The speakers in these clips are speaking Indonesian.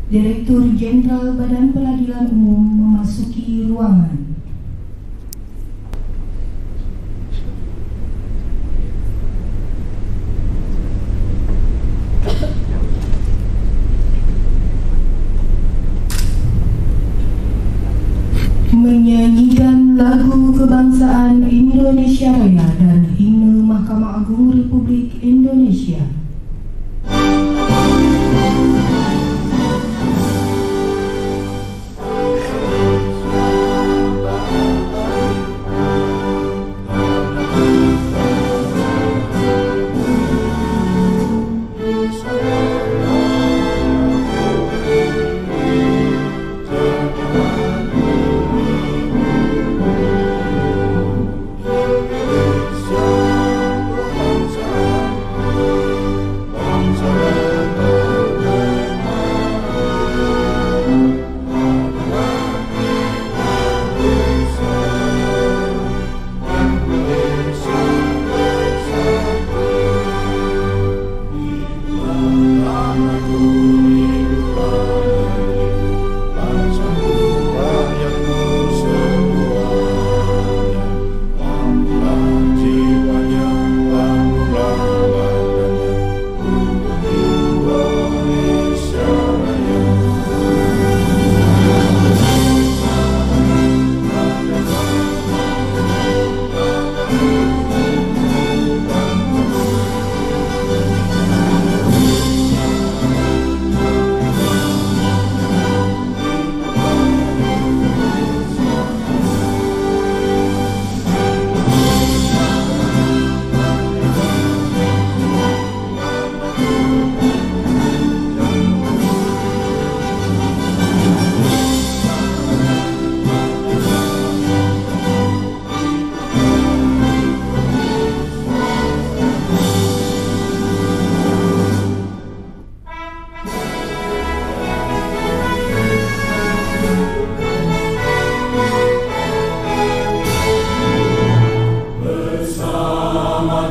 Direktur Jenderal Badan Peradilan Umum memasuki ruangan. Menyanyikan lagu kebangsaan Indonesia Raya dan himne Mahkamah Agung Republik Indonesia.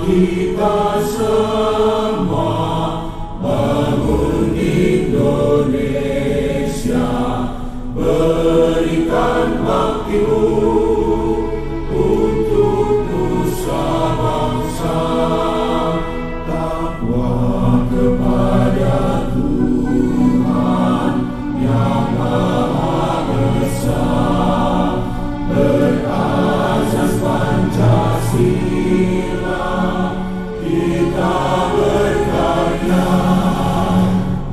Kita semua bangun Indonesia, berikan baktimu untuk nusa bangsa, takwa kepada Tuhan yang Maha Esa, berazas Pancasila. Kita berkarya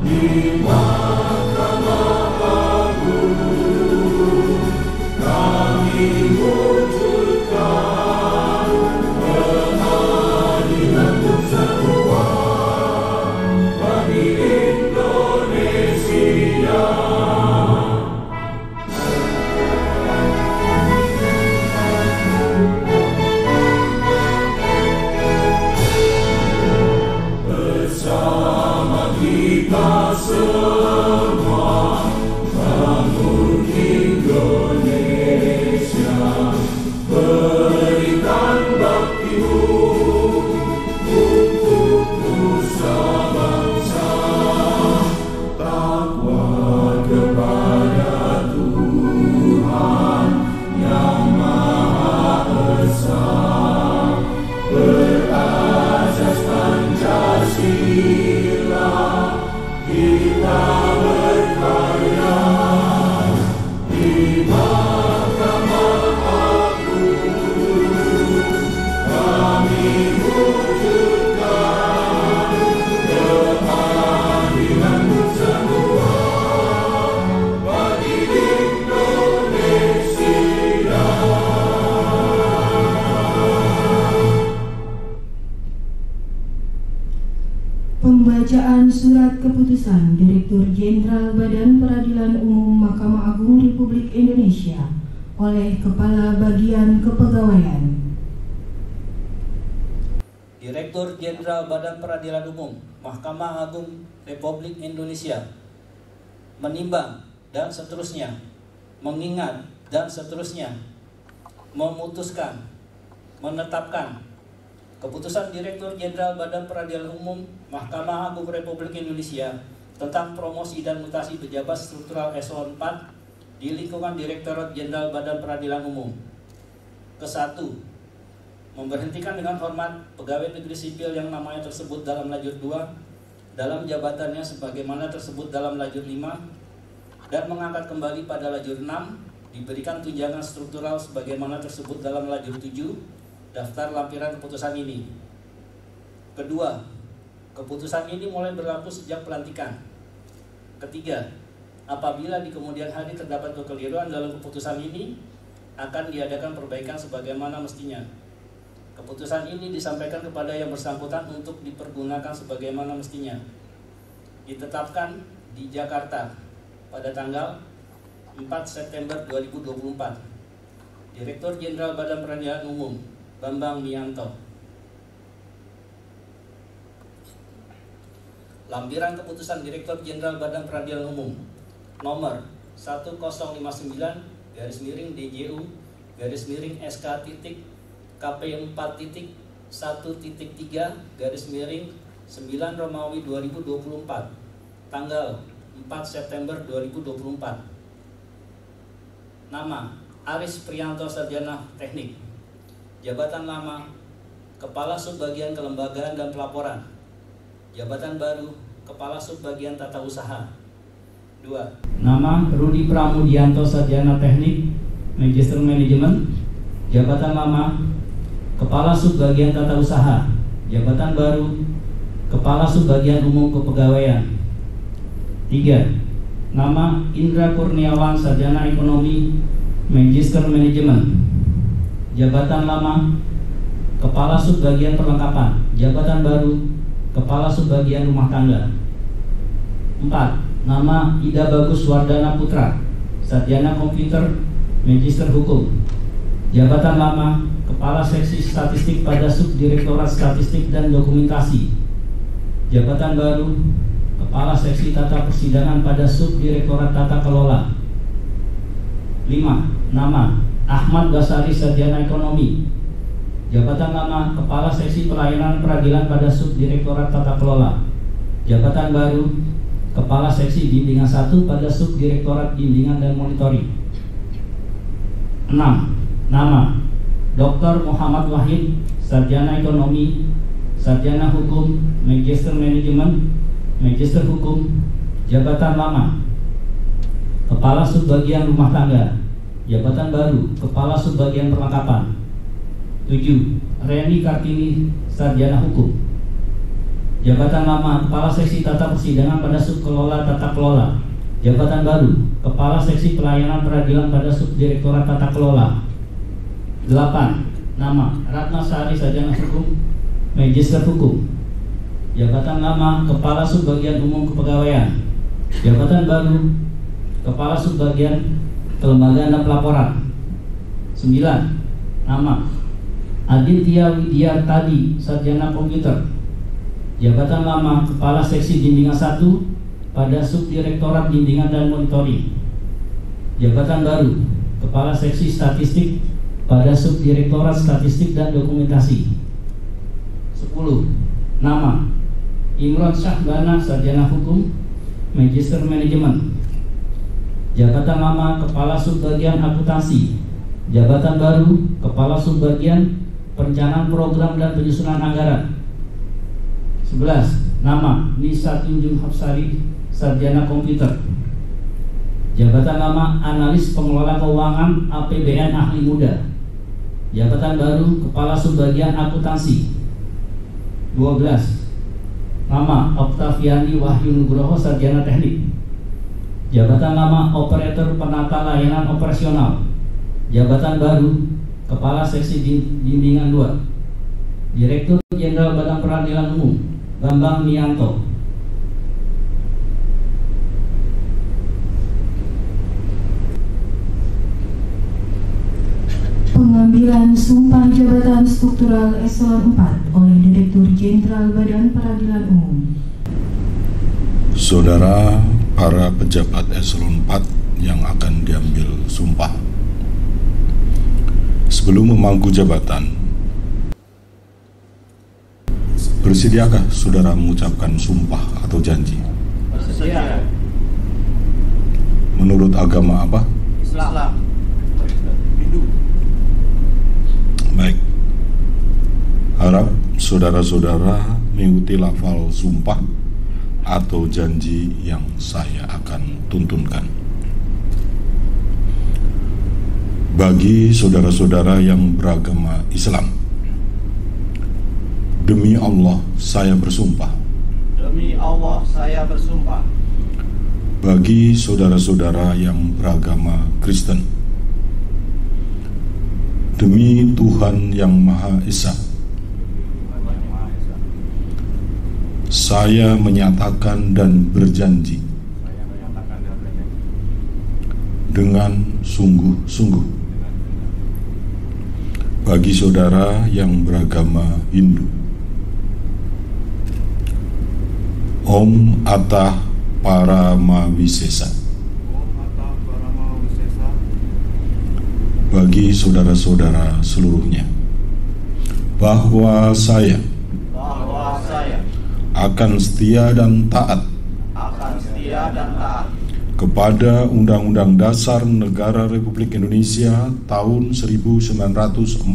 di Mahkamah Agung, kami wujudkan keadilan untuk semua bagi Indonesia. Kita semua bangun Indonesia, berikan baktimu untuk nusa bangsa, takwa kepada Tuhan yang Maha Esa, berazas Pancasila. Kita berkarya di Mahkamah Agung, kami wujudkan keadilan untuk semua bagi Indonesia. Pembacaan Surat Keputusan Direktur Jenderal Badan Peradilan Umum Mahkamah Agung Republik Indonesia oleh Kepala Bagian Kepegawaian. Direktur Jenderal Badan Peradilan Umum Mahkamah Agung Republik Indonesia menimbang dan seterusnya, mengingat dan seterusnya, memutuskan, menetapkan Keputusan Direktur Jenderal Badan Peradilan Umum Mahkamah Agung Republik Indonesia tentang promosi dan mutasi pejabat struktural eselon 4 di lingkungan Direktorat Jenderal Badan Peradilan Umum. Ke-1, memberhentikan dengan hormat pegawai negeri sipil yang namanya tersebut dalam lajur 2 dalam jabatannya sebagaimana tersebut dalam lajur 5 dan mengangkat kembali pada lajur 6, diberikan tunjangan struktural sebagaimana tersebut dalam lajur 7 daftar lampiran keputusan ini. Kedua, keputusan ini mulai berlaku sejak pelantikan. Ketiga, apabila di kemudian hari terdapat kekeliruan dalam keputusan ini, akan diadakan perbaikan sebagaimana mestinya. Keputusan ini disampaikan kepada yang bersangkutan untuk dipergunakan sebagaimana mestinya. Ditetapkan di Jakarta pada tanggal 4 September 2024. Direktur Jenderal Badan Peradilan Umum, Bambang Mianto. Lampiran keputusan Direktur Jenderal Badan Peradilan Umum nomor 10-SK-SK-KP4.1.3/9 tanggal 4 September 2024. Nama Aris Prianto, Sarjana Teknik. Jabatan lama Kepala Subbagian Kelembagaan dan Pelaporan. Jabatan baru Kepala Subbagian Tata Usaha. 2. Nama Rudi Pramudianto, Sarjana Teknik, Magister Manajemen. Jabatan lama Kepala Subbagian Tata Usaha. Jabatan baru Kepala Subbagian Umum Kepegawaian. 3. Nama Indra Kurniawan, Sarjana Ekonomi, Magister Manajemen. Jabatan lama Kepala Subbagian Perlengkapan. Jabatan baru Kepala Subbagian Rumah Tangga. 4. Nama Ida Bagus Wardana Putra, Sarjana Komputer, Magister Hukum. Jabatan lama Kepala Seksi Statistik pada Subdirektorat Statistik dan Dokumentasi. Jabatan baru Kepala Seksi Tata Persidangan pada Subdirektorat Tata Kelola. 5. Nama Ahmad Basari, Sarjana Ekonomi. Jabatan lama Kepala Seksi Pelayanan Peradilan pada Subdirektorat Tata Kelola. Jabatan baru Kepala Seksi Bimbingan 1 pada Subdirektorat Bimbingan dan Monitoring. 6. Nama Dr. Muhammad Wahid, Sarjana Ekonomi, Sarjana Hukum, Magister Manajemen, Magister Hukum. Jabatan lama Kepala Subbagian Rumah Tangga. Jabatan baru Kepala Subbagian Perlengkapan. 7. Reni Kartini, Sarjana Hukum. Jabatan lama Kepala Seksi Tata Persidangan pada Subkelola Tata Kelola. Jabatan baru Kepala Seksi Pelayanan Peradilan pada Subdirektorat Tata Kelola. 8. Nama Ratna Sari, Sarjana Hukum, Magister Hukum. Jabatan lama Kepala Subbagian Umum Kepegawaian. Jabatan baru Kepala Subbagian Kelembagaan dan Pelaporan. 9. Nama Aditya Widyartadi, Sarjana Komputer. Jabatan lama Kepala Seksi Bimbingan 1 pada Subdirektorat Bimbingan dan Monitoring. Jabatan baru Kepala Seksi Statistik pada Subdirektorat Statistik dan Dokumentasi. 10. Nama Imron Syahbana, Sarjana Hukum, Magister Manajemen. Jabatan lama Kepala Subbagian Akuntansi. Jabatan baru Kepala Subbagian Perencanaan Program dan Penyusunan Anggaran. 11. Nama Nisa Tunjung Hapsari, Sarjana Komputer. Jabatan lama Analis Pengelola Keuangan APBN Ahli Muda. Jabatan baru Kepala Subbagian Akuntansi. 12. Nama Oktaviani Wahyu Nugroho, Sarjana Teknik. Jabatan lama Operator Penata Layanan Operasional. Jabatan baru Kepala Seksi Bimbingan 2. Direktur Jenderal Badan Peradilan Umum, Bambang Mianto. Pengambilan sumpah jabatan struktural eselon 4 oleh Direktur Jenderal Badan Peradilan Umum. Saudara para pejabat eselon 4 yang akan diambil sumpah. Sebelum memangku jabatan, bersediakah saudara mengucapkan sumpah atau janji? Bersedia. Menurut agama apa? Islam. Hindu. Baik. Harap saudara-saudara mengikuti lafal sumpah atau janji yang saya akan tuntunkan. Bagi saudara-saudara yang beragama Islam, demi Allah saya bersumpah. Demi Allah saya bersumpah. Bagi saudara-saudara yang beragama Kristen, demi Tuhan yang Maha Esa, saya menyatakan dan berjanji dengan sungguh-sungguh. Bagi saudara yang beragama Hindu, Om Atah Paramawisesa. Bagi saudara-saudara seluruhnya, bahwa saya akan setia dan taat kepada Undang-Undang Dasar Negara Republik Indonesia tahun 1945,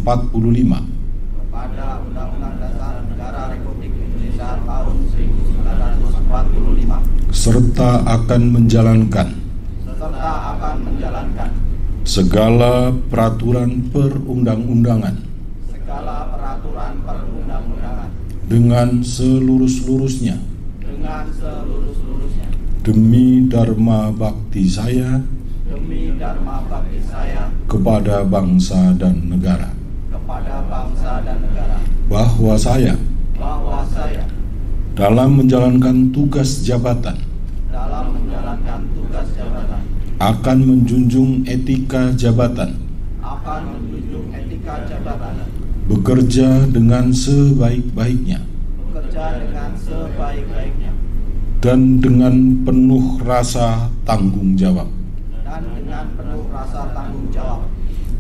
kepada Undang-Undang Dasar Negara Republik Indonesia tahun 1945, serta akan menjalankan segala peraturan perundang-undangan dengan seluruh-seluruhnya demi dharma bakti saya kepada bangsa dan negara, bahwa saya dalam menjalankan tugas jabatan akan menjunjung etika jabatan, bekerja dengan sebaik-baiknya, dan dengan penuh rasa tanggung jawab,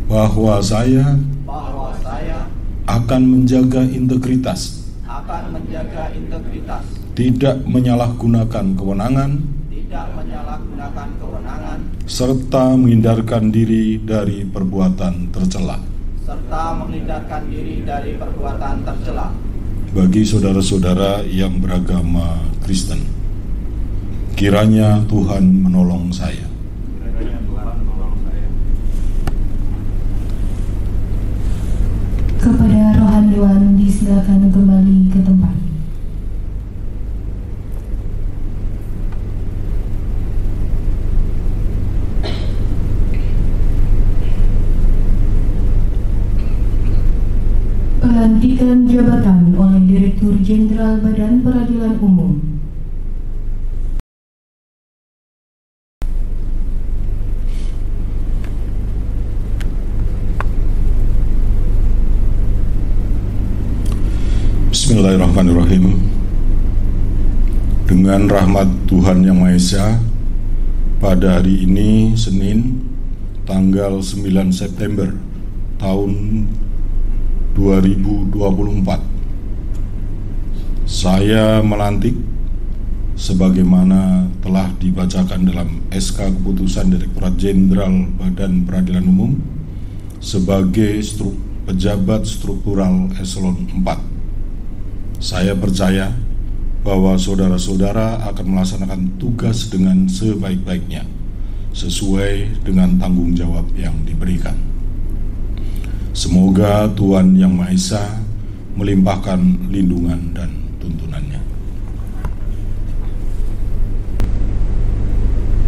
bahwa saya akan menjaga integritas, tidak menyalahgunakan kewenangan, serta menghindarkan diri dari perbuatan tercela. Bagi saudara-saudara yang beragama Kristen, kiranya Tuhan menolong saya. Kepada rohaniwan disilakan kembali ke tempat. Pelantikan jabatan oleh Direktur Jenderal Badan Peradilan Umum. Bismillahirrahmanirrahim. Dengan rahmat Tuhan Yang Maha Esa, pada hari ini Senin tanggal 9 September tahun 2024, saya melantik sebagaimana telah dibacakan dalam SK Keputusan Direktorat Jenderal Badan Peradilan Umum sebagai pejabat struktural eselon 4. Saya percaya bahwa saudara-saudara akan melaksanakan tugas dengan sebaik-baiknya sesuai dengan tanggung jawab yang diberikan. Semoga Tuhan Yang Maha Esa melimpahkan lindungan dan tuntunannya.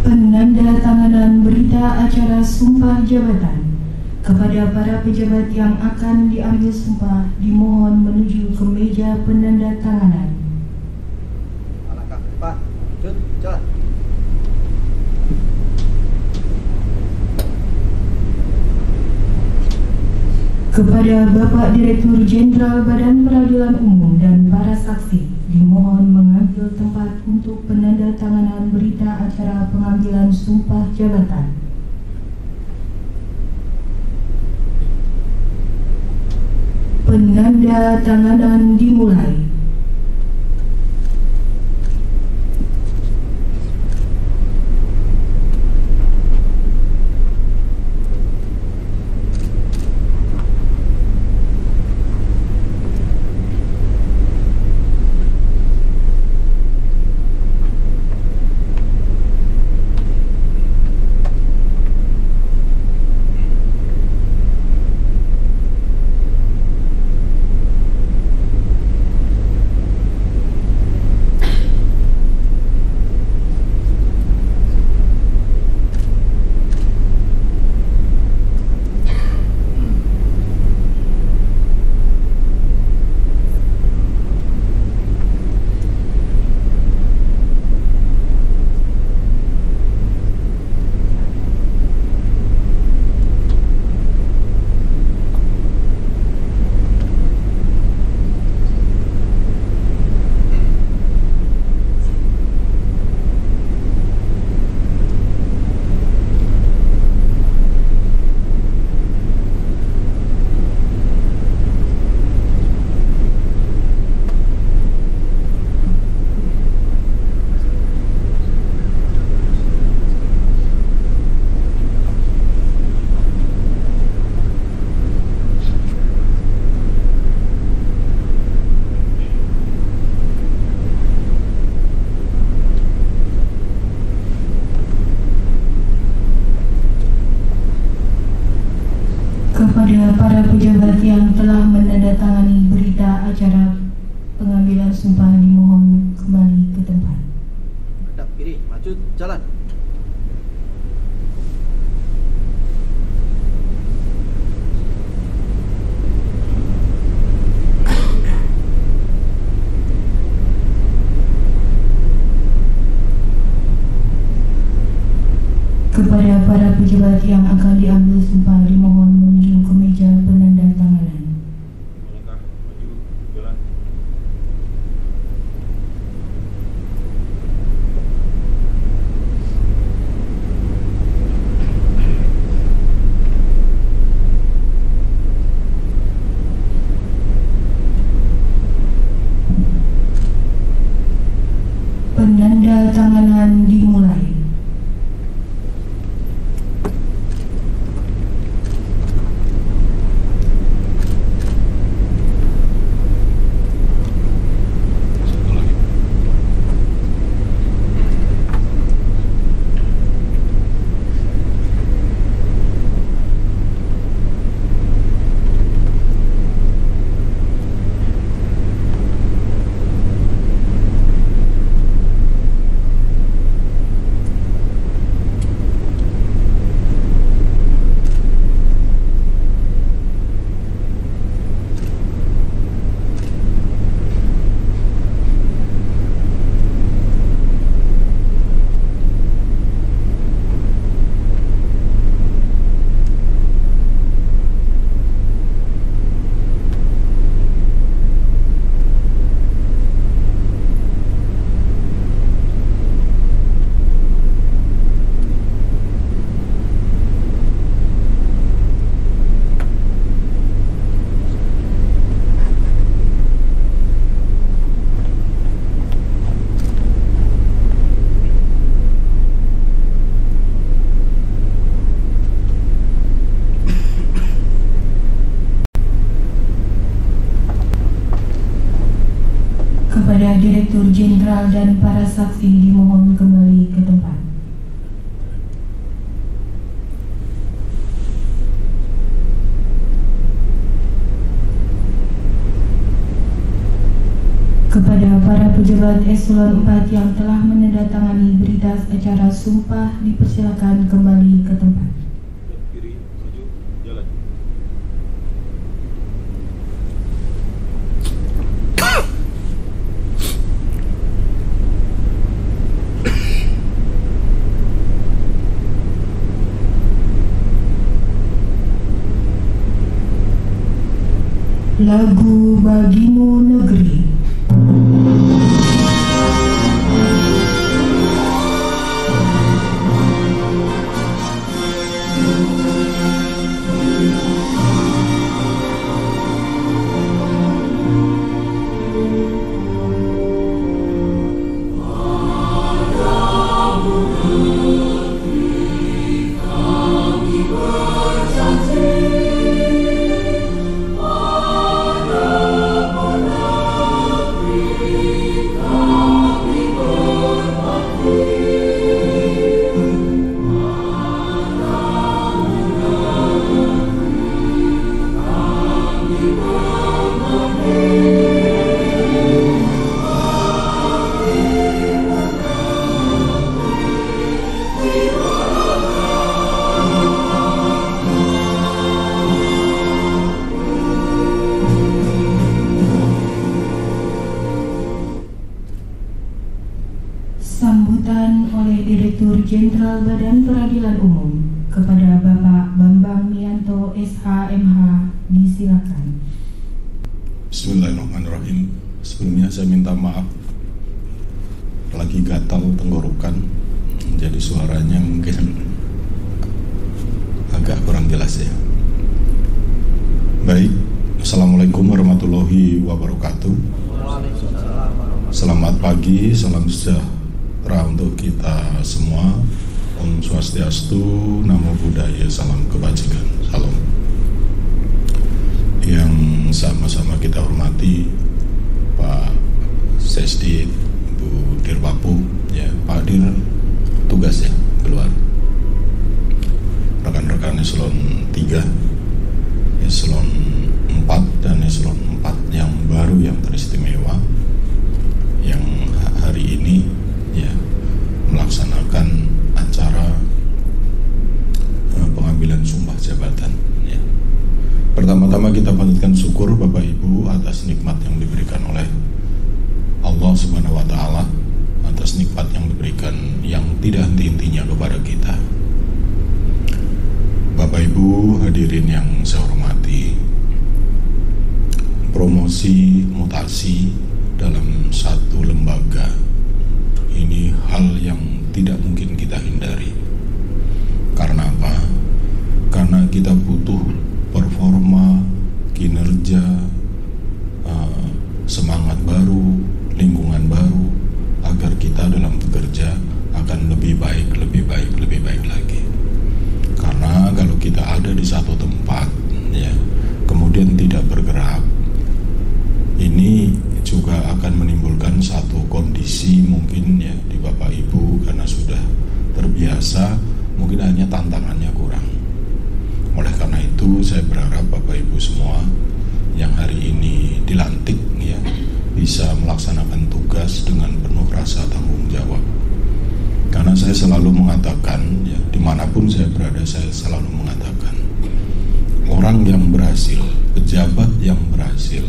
Penandatanganan berita acara sumpah jabatan kepada para pejabat yang akan diambil sumpah dimohon menuju ke meja penandatanganan. Kepada Bapak Direktur Jenderal Badan Peradilan Umum dan para saksi dimohon mengambil tempat untuk penandatanganan berita acara pengambilan sumpah jabatan. Penandatanganan dimulai. yang telah menandatangani berita acara pengambilan sumpah dimohon kembali ke tempat. Hadap kiri, maju, jalan. Kepada para pejabat yang akan diambil sumpah dimohon menuju ke meja penandatanganan. Melangkah, maju, jalan. Penandatanganan dimulai. Satu lagi. Kepada Direktur Jenderal dan para saksi dimohon kembali ke tempat. Kepada para pejabat eselon 4 yang telah menandatangani berita acara sumpah dipersilakan kembali ke tempat. Hadap kiri, maju, jalan. Lagu Bagimu Negeri. Sambutan oleh Direktur Jenderal Badan Peradilan Umum kepada Bapak Bambang Mianto SH.MH disilakan. Bismillahirrahmanirrahim. Sebelumnya saya minta maaf, lagi gatal tenggorokan, jadi suaranya mungkin agak kurang jelas ya. Baik, Assalamualaikum warahmatullahi wabarakatuh. Selamat pagi, salam sejahtera untuk kita semua. Om Swastiastu, Namo Buddhaya, salam kebajikan, salam. Yang sama-sama kita hormati Pak Sesdi, Bu Dirwapu, ya Pak Dir tugas ya keluar. Rekan-rekan eselon 3, eselon 4 Pertama-tama kita panjatkan syukur Bapak Ibu atas nikmat yang diberikan oleh Allah Subhanahu wa Ta'ala, atas nikmat yang diberikan yang tidak henti-hentinya kepada kita. Bapak Ibu hadirin yang saya hormati, promosi mutasi dalam satu lembaga ini hal yang tidak mungkin kita hindari. Karena apa? Karena kita butuh performa, kinerja, semangat baru, lingkungan baru, agar kita dalam bekerja akan lebih baik lagi. Karena kalau kita ada di satu tempat, ya, kemudian tidak bergerak, ini juga akan menimbulkan satu kondisi mungkin ya di Bapak Ibu karena sudah terbiasa, mungkin hanya tantangannya kurang. Oleh karena itu saya berharap Bapak Ibu semua yang hari ini dilantik ya bisa melaksanakan tugas dengan penuh rasa tanggung jawab. Karena saya selalu mengatakan ya, dimanapun saya berada saya selalu mengatakan, orang yang berhasil, pejabat yang berhasil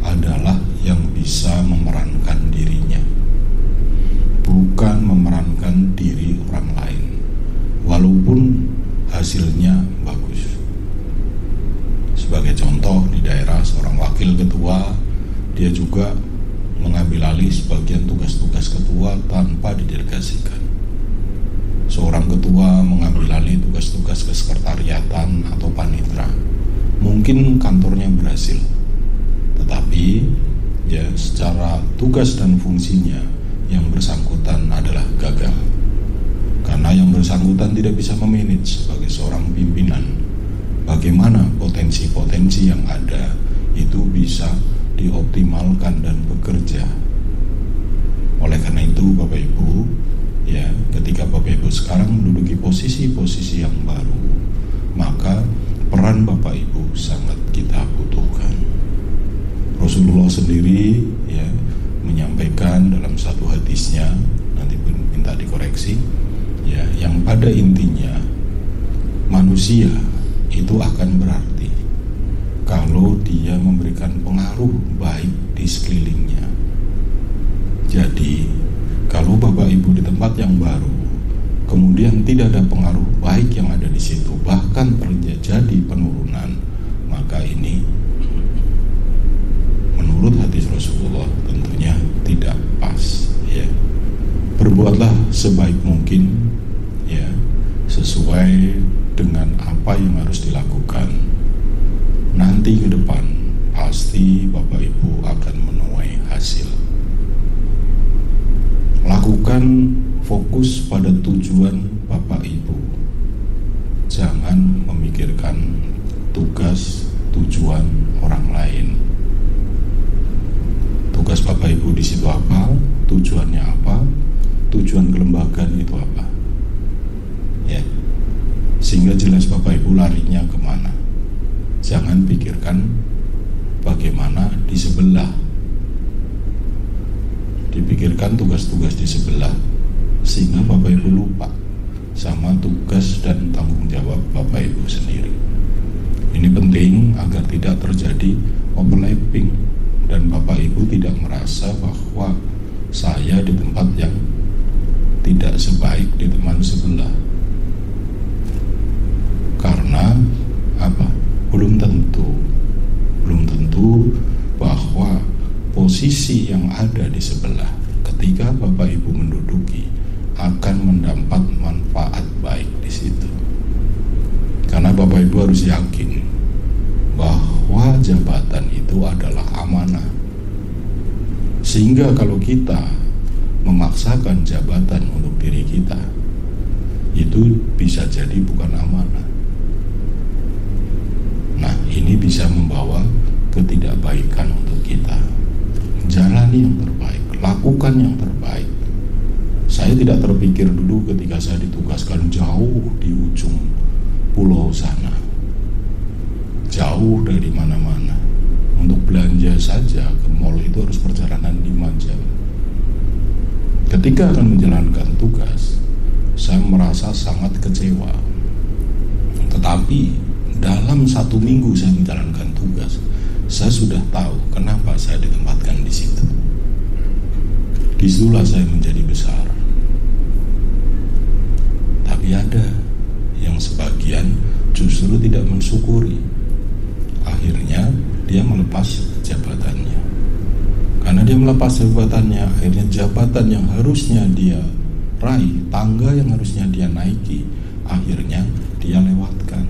adalah yang bisa memerankan dirinya, bukan memerankan diri orang lain, walaupun hasilnya bagus. Sebagai contoh, di daerah seorang wakil ketua, dia juga mengambil alih sebagian tugas-tugas ketua tanpa didelegasikan. Seorang ketua mengambil alih tugas-tugas kesekretariatan atau panitra. Mungkin kantornya berhasil, tetapi ya secara tugas dan fungsinya yang bersangkutan adalah gagal. Karena yang bersangkutan tidak bisa memanage sebagai seorang pimpinan bagaimana potensi-potensi yang ada itu bisa dioptimalkan dan bekerja. Oleh karena itu Bapak Ibu, ya, ketika Bapak Ibu sekarang menduduki posisi-posisi yang baru, maka peran Bapak Ibu sangat kita butuhkan. Rasulullah sendiri ya menyampaikan dalam satu hadisnya, nanti pun minta dikoreksi, ya, yang pada intinya manusia itu akan berarti kalau dia memberikan pengaruh baik di sekelilingnya. Jadi kalau Bapak Ibu di tempat yang baru, kemudian tidak ada pengaruh baik yang ada di situ, bahkan terjadi penurunan, maka ini menurut hadis Rasulullah tentunya tidak pas. Ya, berbuatlah sebaik mungkin, ya, sesuai dengan apa yang harus dilakukan. Nanti ke depan pasti Bapak Ibu akan menuai hasil. Lakukan fokus pada tujuan Bapak Ibu. Jangan memikirkan tugas tujuan orang lain. Tugas Bapak Ibu di situ apa? Tujuannya apa? Tujuan kelembagaan itu apa? Ya. Sehingga jelas Bapak Ibu larinya kemana. Jangan pikirkan bagaimana di sebelah. Dipikirkan tugas-tugas di sebelah, sehingga Bapak Ibu lupa sama tugas dan tanggung jawab Bapak Ibu sendiri. Ini penting agar tidak terjadi overlapping dan Bapak Ibu tidak merasa bahwa saya di tempat yang tidak sebaik di teman sebelah. Karena apa? Belum tentu bahwa posisi yang ada di sebelah ketika Bapak Ibu menduduki akan mendapat manfaat baik di situ. Karena Bapak Ibu harus yakin bahwa jabatan itu adalah amanah. Sehingga kalau kita memaksakan jabatan untuk diri kita, itu bisa jadi bukan amanah. Nah, ini bisa membawa ketidakbaikan untuk kita. Jalani yang terbaik, lakukan yang terbaik. Saya tidak terpikir dulu ketika saya ditugaskan jauh di ujung pulau sana, jauh dari mana-mana. Untuk belanja saja ke mall itu harus perjalanan 5 jam. Ketika akan menjalankan tugas, saya merasa sangat kecewa. Tetapi Dalam 1 minggu saya menjalankan tugas, saya sudah tahu kenapa saya ditempatkan di situ. Disitulah saya menjadi besar. Tapi ada yang sebagian justru tidak mensyukuri. Akhirnya dia melepas jabatannya. Karena dia melepas jabatannya, akhirnya jabatan yang harusnya dia raih, tangga yang harusnya dia naiki, akhirnya dia lewatkan.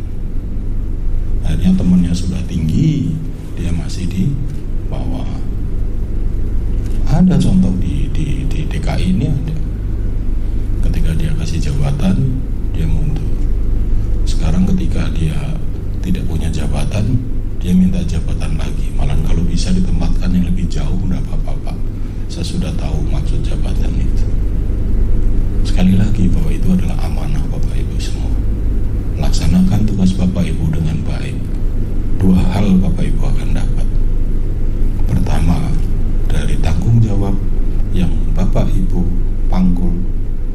Akhirnya temannya sudah tinggi, dia masih di bawah. Ada contoh di DKI ini ada. Ketika dia kasih jabatan, dia mundur. Sekarang ketika dia tidak punya jabatan, dia minta jabatan lagi. Malah kalau bisa ditempatkan yang lebih jauh, enggak apa-apa. Saya sudah tahu maksud jabatan itu. Sekali lagi bahwa itu adalah amanah Bapak Ibu semua. Laksanakan tugas Bapak Ibu dengan baik. 2 hal Bapak Ibu akan dapat. Pertama, dari tanggung jawab yang Bapak Ibu panggul,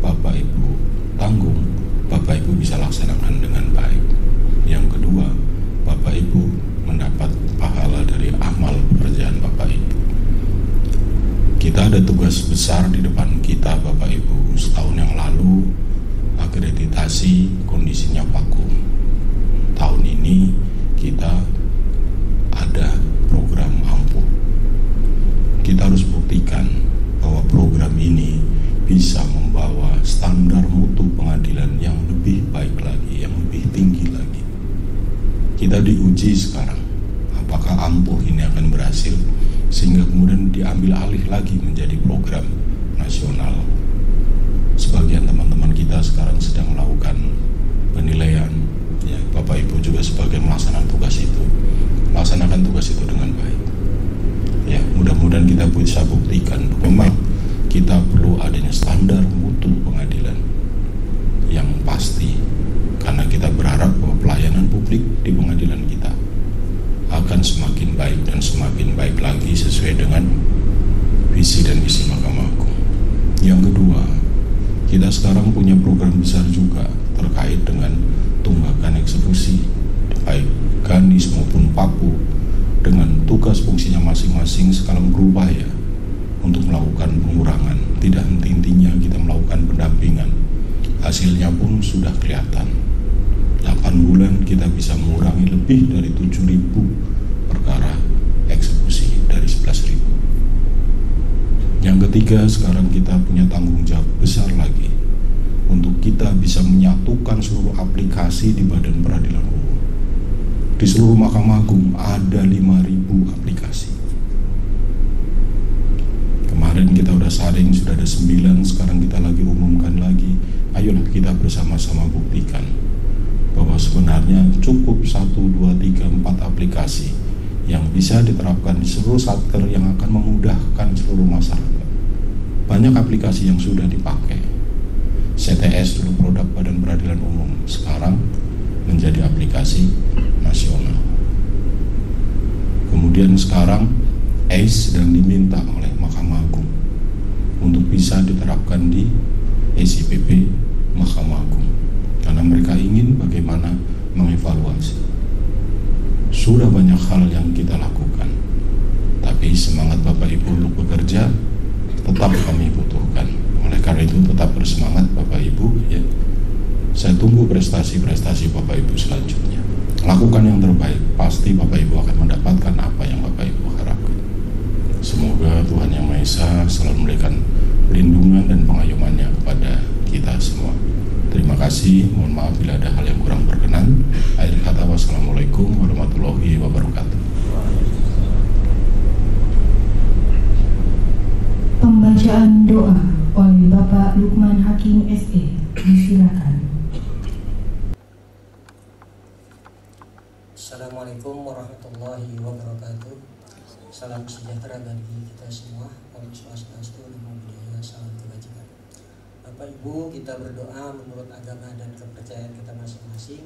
Bapak Ibu tanggung, Bapak Ibu bisa laksanakan dengan baik. Yang kedua, Bapak Ibu mendapat pahala dari amal pekerjaan Bapak Ibu. Kita ada tugas besar di depan kita Bapak Ibu. Setahun yang lalu akreditasi kondisinya vakum. Tahun ini kita ada program ampuh. Kita harus buktikan bahwa program ini bisa membawa standar mutu pengadilan yang lebih baik lagi, yang lebih tinggi lagi. Kita diuji sekarang, apakah ampuh ini akan berhasil, sehingga kemudian diambil alih lagi menjadi program nasional. Sebagian teman-teman kita sekarang sedang melakukan penilaian, ya, Bapak Ibu juga sebagai melaksanakan tugas itu, laksanakan tugas itu dengan baik. Ya, mudah-mudahan kita bisa buktikan bahwa kita perlu adanya standar mutu pengadilan yang pasti, karena kita berharap bahwa pelayanan publik di pengadilan kita akan semakin baik dan semakin baik lagi sesuai dengan visi dan misi Mahkamah Agung. Yang kedua, kita sekarang punya program besar juga terkait dengan tunggakan eksekusi, baik Ganis maupun Paku, dengan tugas fungsinya masing-masing sekarang berupaya untuk melakukan pengurangan. Tidak henti-hentinya kita melakukan pendampingan. Hasilnya pun sudah kelihatan. 8 bulan kita bisa mengurangi lebih dari 7.000 perkara eksekusi dari 11.000. Yang ketiga, sekarang kita punya tanggung jawab besar lagi untuk kita bisa menyatukan seluruh aplikasi di Badan Peradilan Umum. Di seluruh Mahkamah Agung ada 5.000 aplikasi. Kemarin kita udah saring, sudah ada 9, sekarang kita lagi umumkan lagi. Ayolah kita bersama-sama buktikan bahwa sebenarnya cukup 1, 2, 3, 4 aplikasi yang bisa diterapkan di seluruh satker yang akan memudahkan seluruh masyarakat. Banyak aplikasi yang sudah dipakai. CTS dulu produk Badan Peradilan Umum, sekarang menjadi aplikasi nasional. Kemudian sekarang ACE sedang diminta oleh Mahkamah Agung untuk bisa diterapkan di SIPP Mahkamah Agung, karena mereka ingin bagaimana mengevaluasi. Sudah banyak hal yang kita lakukan, tapi semangat Bapak Ibu untuk bekerja tetap kami butuhkan. Oleh karena itu tetap bersemangat Bapak Ibu, ya. Saya tunggu prestasi-prestasi Bapak Ibu selanjutnya. Lakukan yang terbaik, pasti Bapak Ibu akan mendapatkan apa yang Bapak Ibu harapkan. Semoga Tuhan Yang Maha Esa selalu memberikan perlindungan dan pengayomannya kepada kita semua. Terima kasih, mohon maaf bila ada hal yang kurang berkenan. Akhir kata, wassalamualaikum warahmatullahi wabarakatuh. Pembacaan doa oleh Bapak Lukman Hakim SE, disilakan. Assalamualaikum warahmatullahi wabarakatuh. Salam sejahtera bagi kita semua. Om Swastiastu, Namo Buddhaya, salam kebajikan. Bapak Ibu, kita berdoa menurut agama dan kepercayaan kita masing-masing.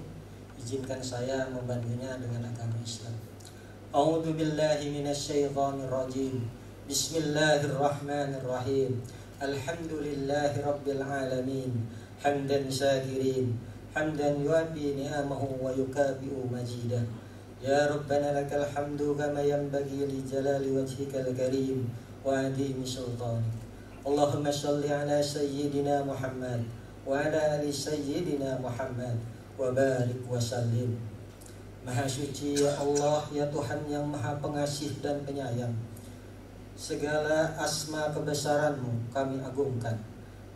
Izinkan saya membantunya dengan agama Islam. A'udzu billahi minasyaitonir rajim. Bismillahirrahmanirrahim. Alhamdulillahi rabbil alamin. Hamdan syakirin. حمدا يوافي نعمه ويكافئ مجيده يا ربنا لك الحمد كما ينبغي لجلال وجهك الكريم وعظيم سلطانك اللهم صل على سيدنا محمد وعلى آل سيدنا محمد وbarik wasallim. Maha suci ya Allah, ya Tuhan yang maha pengasih dan penyayang, segala asma kebesaran-Mu kami agungkan,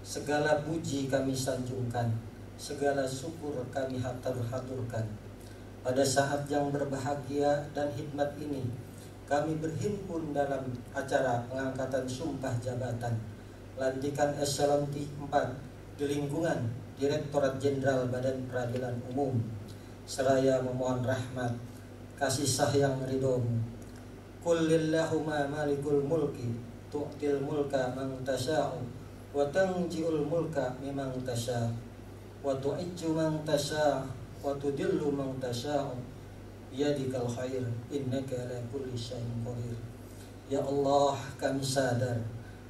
segala puji kami sanjungkan, segala syukur kami haturkan. Pada saat yang berbahagia dan hikmat ini, kami berhimpun dalam acara pengangkatan sumpah jabatan lantikan eselon 4 di lingkungan Direktorat Jenderal Badan Peradilan Umum, seraya memohon rahmat, kasih sayang ridho-Mu. Qul lillahumma malikul mulki tu'til mulka man tasha'u wa tanji'ul mulka mimman tasha'u wa tu'izzu man tasha'u wa tudillu man tasha'u biyadikal khair innaka ala kulli syai'in qadir. Ya Allah, kami sadar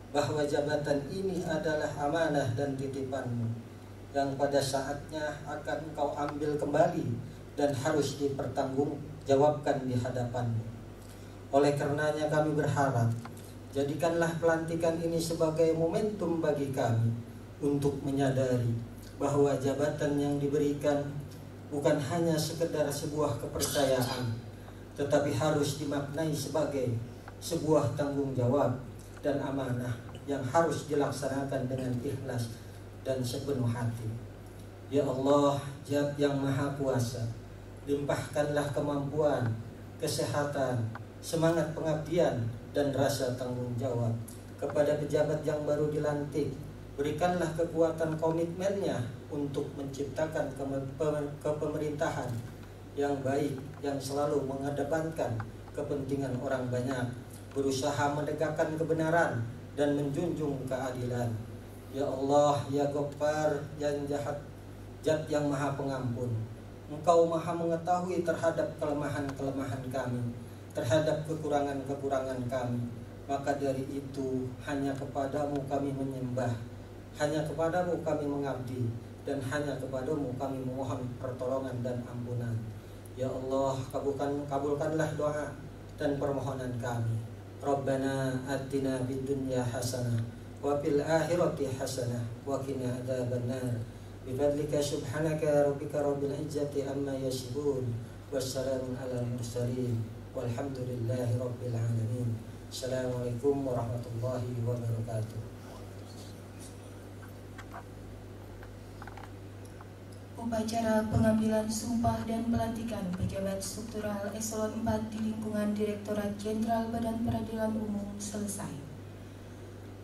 bahwa jabatan ini adalah amanah dan titipan-Mu yang pada saatnya akan Engkau ambil kembali dan harus dipertanggungjawabkan di hadapan-Mu. Oleh karenanya kami berharap, jadikanlah pelantikan ini sebagai momentum bagi kami untuk menyadari bahwa jabatan yang diberikan bukan hanya sekedar sebuah kepercayaan, tetapi harus dimaknai sebagai sebuah tanggung jawab dan amanah yang harus dilaksanakan dengan ikhlas dan sepenuh hati. Ya Allah, Zat yang Maha Kuasa, limpahkanlah kemampuan, kesehatan, semangat pengabdian, dan rasa tanggung jawab kepada pejabat yang baru dilantik. Berikanlah kekuatan komitmennya untuk menciptakan kepemerintahan yang baik, yang selalu mengedepankan kepentingan orang banyak, berusaha menegakkan kebenaran dan menjunjung keadilan. Ya Allah, ya Ghaffar, yang jahat, Zat yang Maha Pengampun, Engkau Maha mengetahui terhadap kelemahan-kelemahan kami, terhadap kekurangan-kekurangan kami. Maka dari itu hanya kepadamu kami menyembah, hanya kepadamu kami mengabdi, dan hanya kepadamu kami memohon pertolongan dan ampunan. Ya Allah, kabulkanlah doa dan permohonan kami. Rabbana atina fid dunya hasanah wa fil akhirati hasanah wa qina adzabannar. Bifadlika subhanaka rabbika rabbil izzati amma yasifun wassalamun alal mursalin walhamdulillahi rabbil alamin. Assalamualaikum warahmatullahi wabarakatuh. Upacara pengambilan sumpah dan pelantikan pejabat struktural eselon 4 di lingkungan Direktorat Jenderal Badan Peradilan Umum selesai.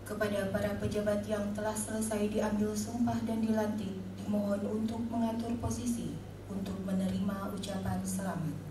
Kepada para pejabat yang telah selesai diambil sumpah dan dilantik, dimohon untuk mengatur posisi untuk menerima ucapan selamat.